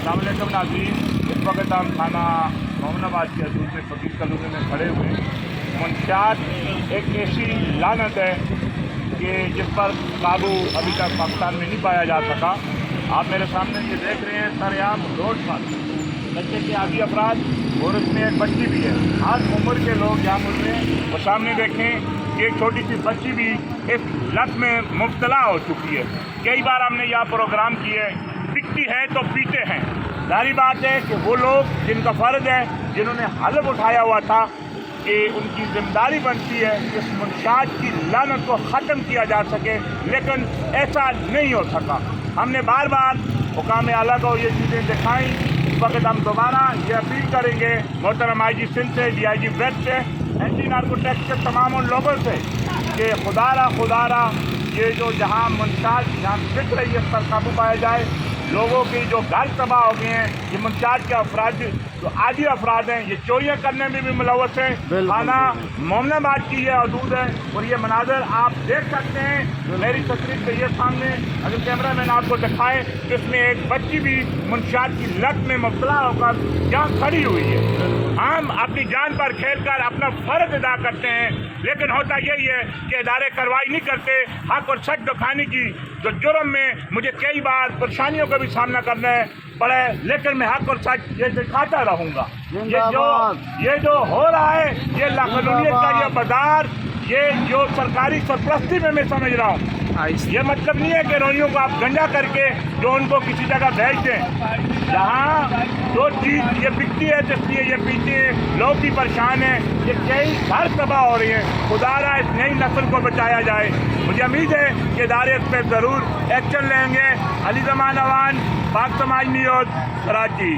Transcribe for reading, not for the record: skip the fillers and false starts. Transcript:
अस्सलाम वालेकुम नाज़रीन, इस वक्त हम थाना मोहम्मदाबाद के हदूद में फ़कीर कॉलोनी में खड़े हुए हैं। मंशियात एक ऐसी लानत है कि जिस पर काबू अभी तक पाकिस्तान में नहीं पाया जा सका। आप मेरे सामने ये देख रहे हैं सरेआम रोड पर नशे के आदी अफराद और इसमें एक बच्ची भी है। आज उम्र के लोग यहाँ मिल रहे हैं और सामने देखें कि एक छोटी सी बच्ची भी इस लत में मुब्तला हो चुकी है। कई बार हमने यहाँ प्रोग्राम किए, पिटती है तो पीते हैं। जारी बात है कि वो लोग जिनका फ़र्ज है, जिन्होंने हलफ उठाया हुआ था कि उनकी जिम्मेदारी बनती है कि इस मुनशात की लानत को ख़त्म किया जा सके, लेकिन ऐसा नहीं हो सका। हमने बार बार हुकाम आला को ये चीज़ें दिखाई। इस वक्त हम दोबारा ये अपील करेंगे मोहतरम IG सिंध से, DIG वेस्ट से, एंटी नार्कोटिक्स के तमाम उन लोगों से कि खुदारा ये जो जहाँ मुनशात जहाँ बिक रही है, इस पर काबू पाया जाए। लोगों की जो घर तबाह हो गए हैं, ये मुनशात के अफराद जो आदि अफराद हैं, ये चोरियाँ करने में भी मुलव्वस हैं। थाना मोहम्मदाबाद की ये हदूद है और ये मनाजर आप देख सकते हैं मेरी तस्वीर पे ये सामने। अगर कैमरा मैन आपको दिखाए तो इसमें एक बच्ची भी मुनशात की लत में मुब्तला होकर यहाँ खड़ी हुई है। हम अपनी जान पर खेलकर अपना फ़र्ज अदा करते हैं, लेकिन होता यही है कि इदारे कार्रवाई नहीं करते। हक और सच दिखाने की जो जुर्म में मुझे कई बार परेशानियों का भी सामना करना पड़े, लेकिन मैं हक और सच ये दिखाता रहूँगा। ये जो हो रहा है, ये लाकानूनियत का ये बाजार, ये जो सरकारी सरपरस्ती में मैं समझ रहा हूँ। ये मतलब नहीं है कि रोनियों को आप गंजा करके जो उनको किसी जगह भेज दें। जहाँ जो चीज़ ये बिकती है तो इसलिए ये पीते हैं, लोग भी परेशान हैं, ये कई घर तबाह हो रही हैं। खुदारा इस नई नस्ल को बचाया जाए। मुझे उम्मीद है कि इदारे इस पर ज़रूर एक्शन लेंगे। अली ज़मान अवान, पाक समाज न्यूज़, कराची।